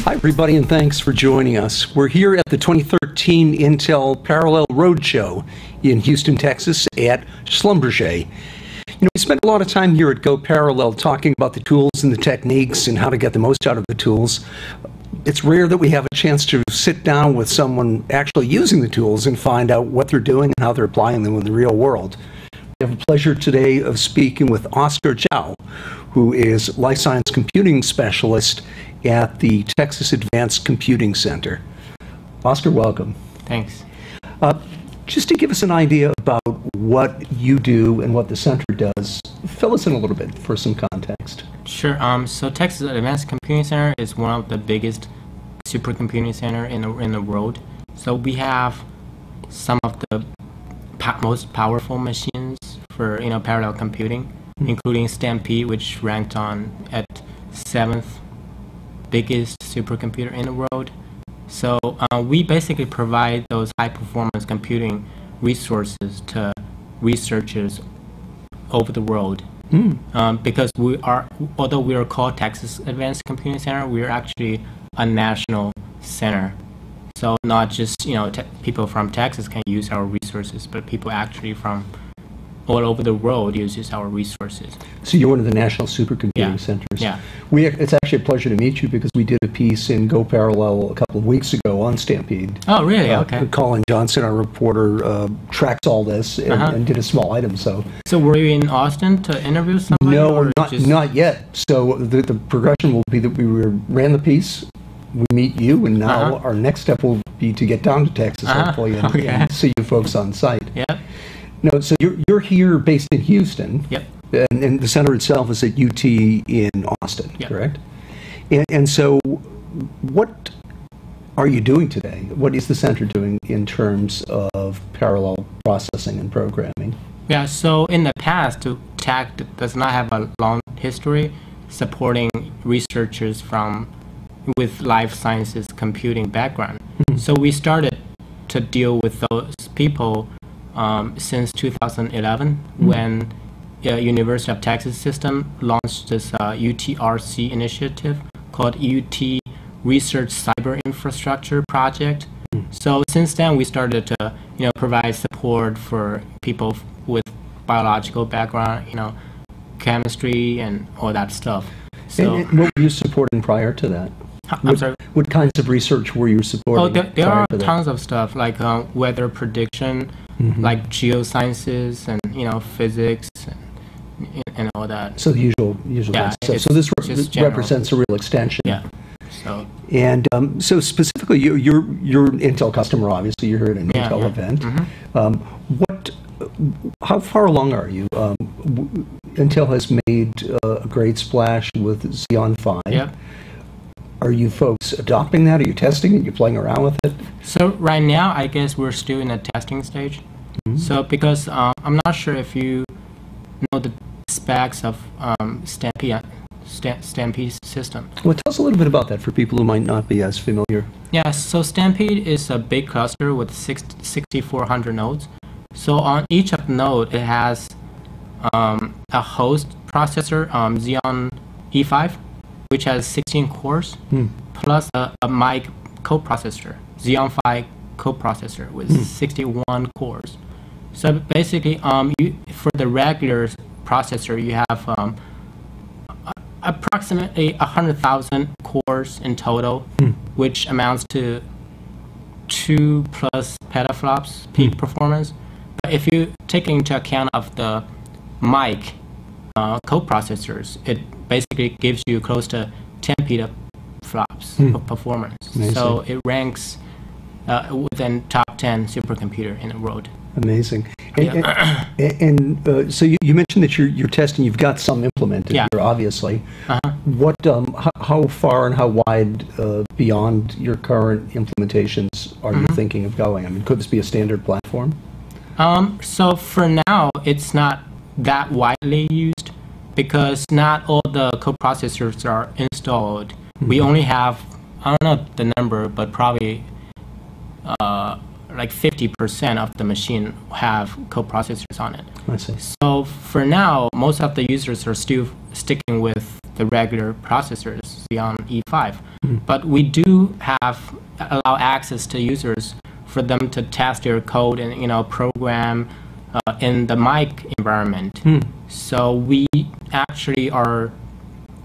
Hi, everybody, and thanks for joining us. We're here at the 2013 Intel Parallel Roadshow in Houston, Texas at Schlumberger. You know, we spent a lot of time here at Go Parallel talking about the tools and the techniques and how to get the most out of the tools. It's rare that we have a chance to sit down with someone actually using the tools and find out what they're doing and how they're applying them in the real world. We have the pleasure today of speaking with Oscar Jiao, who is Life Science Computing Specialist at the Texas Advanced Computing Center. Oscar, welcome. Thanks. Just to give us an idea about what you do and what the center does, fill us in a little bit for some context. Sure. So Texas Advanced Computing Center is one of the biggest supercomputing center in the world. So we have some of the most powerful machines for parallel computing, including Stampede, which ranked at 7th biggest supercomputer in the world. So we basically provide those high-performance computing resources to researchers over the world. Because although we are called Texas Advanced Computing Center, we are actually a national center. So not just people from Texas can use our resources, but people actually from all over the world uses our resources. So you're one of the national supercomputing centers. Yeah. It's actually a pleasure to meet you because we did a piece in Go Parallel a couple of weeks ago on Stampede. Oh, really? Okay. Colin Johnson, our reporter, tracks all this and did a small item. So were you in Austin to interview somebody? No, not yet. So the progression will be that we ran the piece, we meet you, and now our next step will be to get down to Texas, hopefully, and see you folks on site. Yeah. No, so you're here based in Houston. Yep. And the center itself is at UT in Austin, correct? And so what are you doing today? What is the center doing in terms of parallel processing and programming? Yeah, so in the past, TACC does not have a long history supporting researchers with life sciences computing background. So we started to deal with those people since 2011 when University of Texas System launched this UTRC initiative called UT Research Cyber Infrastructure Project. So since then we started to provide support for people with biological background, chemistry and all that stuff. So and what were you supporting prior to that? I'm sorry? What kinds of research were you supporting? Oh, there are tons of stuff like weather prediction, like geosciences and physics and all that. So the usual. Yeah, so this represents a real extension. Yeah. So. And so specifically, you're an Intel customer. Obviously, you're here at an Intel event. How far along are you? Intel has made a great splash with Xeon Phi. Yep. Are you folks adopting that? Are you testing it? Are you playing around with it? So right now, I guess we're still in the testing stage. So because I'm not sure if you know the specs of Stampede system. Well, tell us a little bit about that for people who might not be as familiar. Yeah, so Stampede is a big cluster with 6,400 nodes. So on each of the nodes, it has a host processor, Xeon E5, which has 16 cores, plus a mic coprocessor, Xeon Phi coprocessor with 61 cores. So basically, for the regular processor, you have approximately 100,000 cores in total, which amounts to 2+ petaflops peak performance. But if you take into account of the mic coprocessors, it basically gives you close to 10 petaflops of performance. Amazing. So it ranks within top 10 supercomputer in the world. Amazing. And so you mentioned that you're testing. You've got some implemented here, obviously. What? How far and how wide beyond your current implementations are you thinking of going? I mean, could this be a standard platform? So for now, it's not that widely used because not all the coprocessors are installed. We only have, I don't know the number, but probably like 50% of the machine have coprocessors on it. I see. So for now, most of the users are still sticking with the regular processors, Xeon E5. but we do allow access to users for them to test their code and program in the mic environment. So we actually are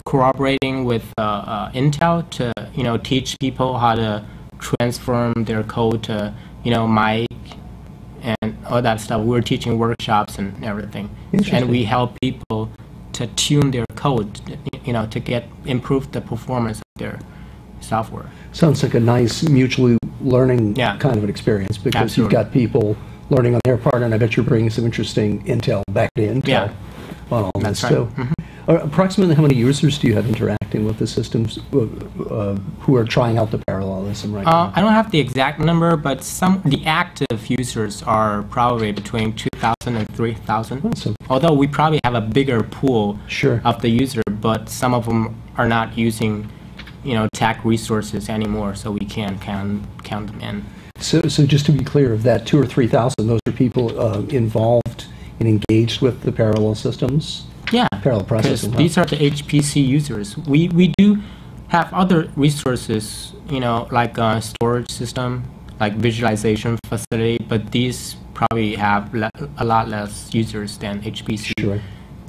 cooperating with Intel to teach people how to transform their code to mic and all that stuff. We're teaching workshops and everything, and we help people to tune their code, to improve the performance of their software. Sounds like a nice mutually learning kind of an experience, because you've got people learning on their part, and I bet you're bringing some interesting intel back to Intel on all this. Right. So, approximately how many users do you have interacting with the systems who are trying out the parallelism right now? I don't have the exact number, but the active users are probably between 2,000 and 3,000. Awesome. Although we probably have a bigger pool Sure. of the user, but some of them are not using TACC resources anymore, so we can't count them in. So just to be clear, of that 2,000 or 3,000, those are people involved and engaged with the parallel systems? Yeah, parallel processing. These are the HPC users. We do have other resources, like a storage system, like visualization facility, but these probably have a lot less users than HPC Sure.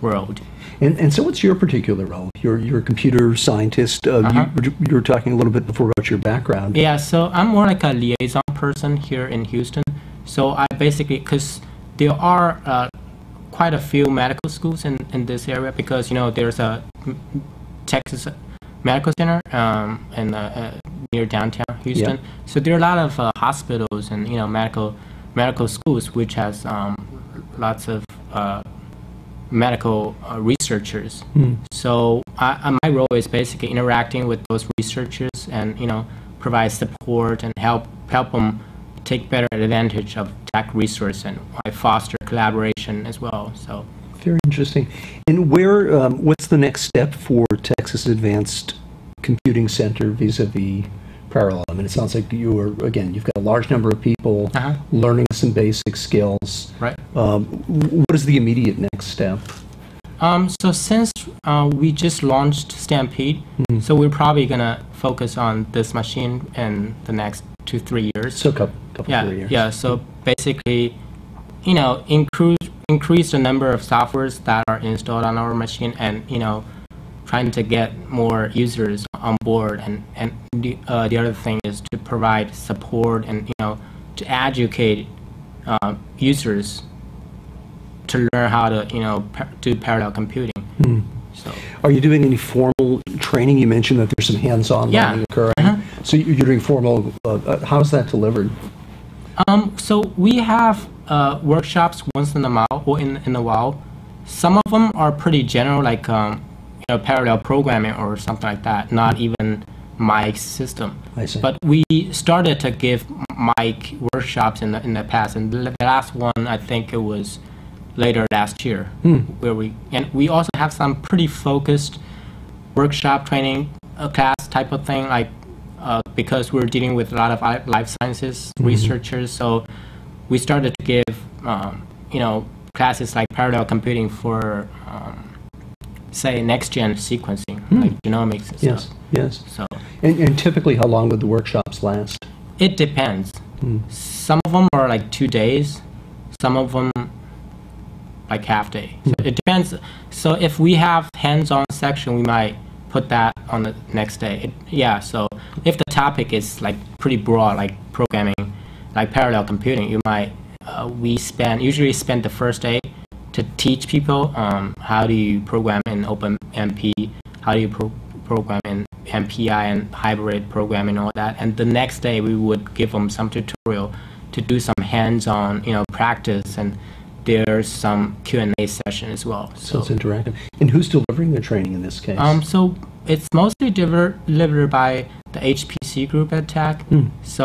world. And so what's your particular role? You're a computer scientist. You were talking a little bit before about your background. Yeah, so I'm more like a liaison person here in Houston. So I basically, because there are quite a few medical schools in this area, because there's a Texas Medical Center near downtown Houston. Yeah. So there are a lot of hospitals and medical schools which has lots of medical researchers. So my role is basically interacting with those researchers and provide support and help them take better advantage of TACC resource, and I foster collaboration as well. So very interesting. And what's the next step for Texas Advanced Computing Center vis-a-vis parallel? I mean, it sounds like you've got a large number of people learning some basic skills. Right. What is the immediate next step? So since we just launched Stampede, so we're probably gonna focus on this machine in the next 2-3 years. So couple 3 years. Yeah. So basically, increase the number of softwares that are installed on our machine, and trying to get more users on board, and the other thing is to provide support and to educate users to learn how to do parallel computing. So are you doing any formal training? You mentioned that there's some hands-on learning occurring. So you're doing formal. How's that delivered? So we have workshops once in a while. Some of them are pretty general, like parallel programming or something like that. Not even mic system. I see. But we started to give mic workshops in the past, and the last one I think it was later last year, where we also have some pretty focused workshop training class type of thing, like because we're dealing with a lot of life sciences researchers, so we started to give classes like parallel computing for say next-gen sequencing, like genomics and stuff. Yes. So and typically, how long would the workshops last? it depends. Some of them are like 2 days, some of them like half day. So it depends. So if we have hands-on section, we might put that on the next day. So if the topic is like pretty broad, like programming, like parallel computing, you might usually spend the first day to teach people how do you program in OpenMP, how do you program in MPI and hybrid programming and all that. And the next day we would give them some tutorial to do some hands-on practice, and there's some Q&A session as well. So it's interactive. And who's delivering the training in this case? So it's mostly delivered by the HPC group at TACC. So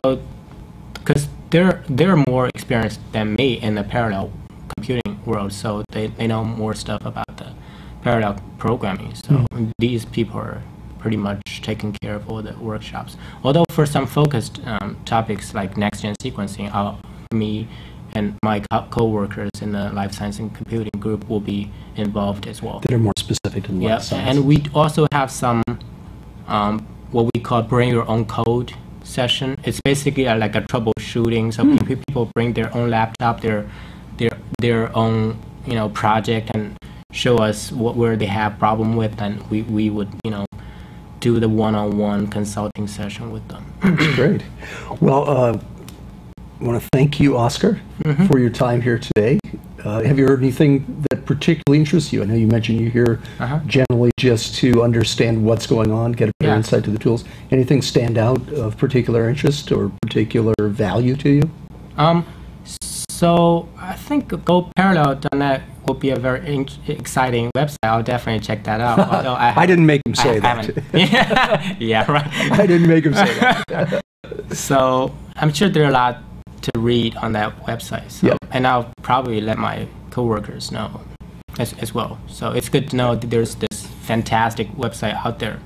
because they're more experienced than me in the parallel computing world, so they know more stuff about the parallel programming. So these people are pretty much taking care of all the workshops. Although for some focused topics like next-gen sequencing, me and my co-workers in the life science and computing group will be involved as well. That are more specific to life science. And we also have some what we call bring your own code session. It's basically like a troubleshooting. So people bring their own laptop, their own project, and show us where they have problem with, and we would do the one-on-one consulting session with them. Great. Well, I want to thank you, Oscar, for your time here today. Have you heard anything that particularly interests you? I know you mentioned you're here generally just to understand what's going on, get a better insight to the tools. Anything stand out of particular interest or particular value to you? So I think GoParallel.net will be a very exciting website. I'll definitely check that out. Although I didn't make him say that. Yeah, right. I didn't make him say that. So I'm sure there are a lot to read on that website. So, and I'll probably let my coworkers know as well. So it's good to know that there's this fantastic website out there.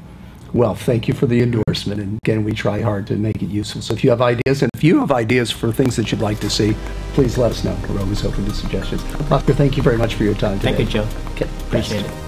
Well, thank you for the endorsement. And again, we try hard to make it useful. So if you have ideas, and if you have ideas for things that you'd like to see, please let us know. We're always open to suggestions. Oscar, thank you very much for your time today. Thank you, Joe. Okay, appreciate it.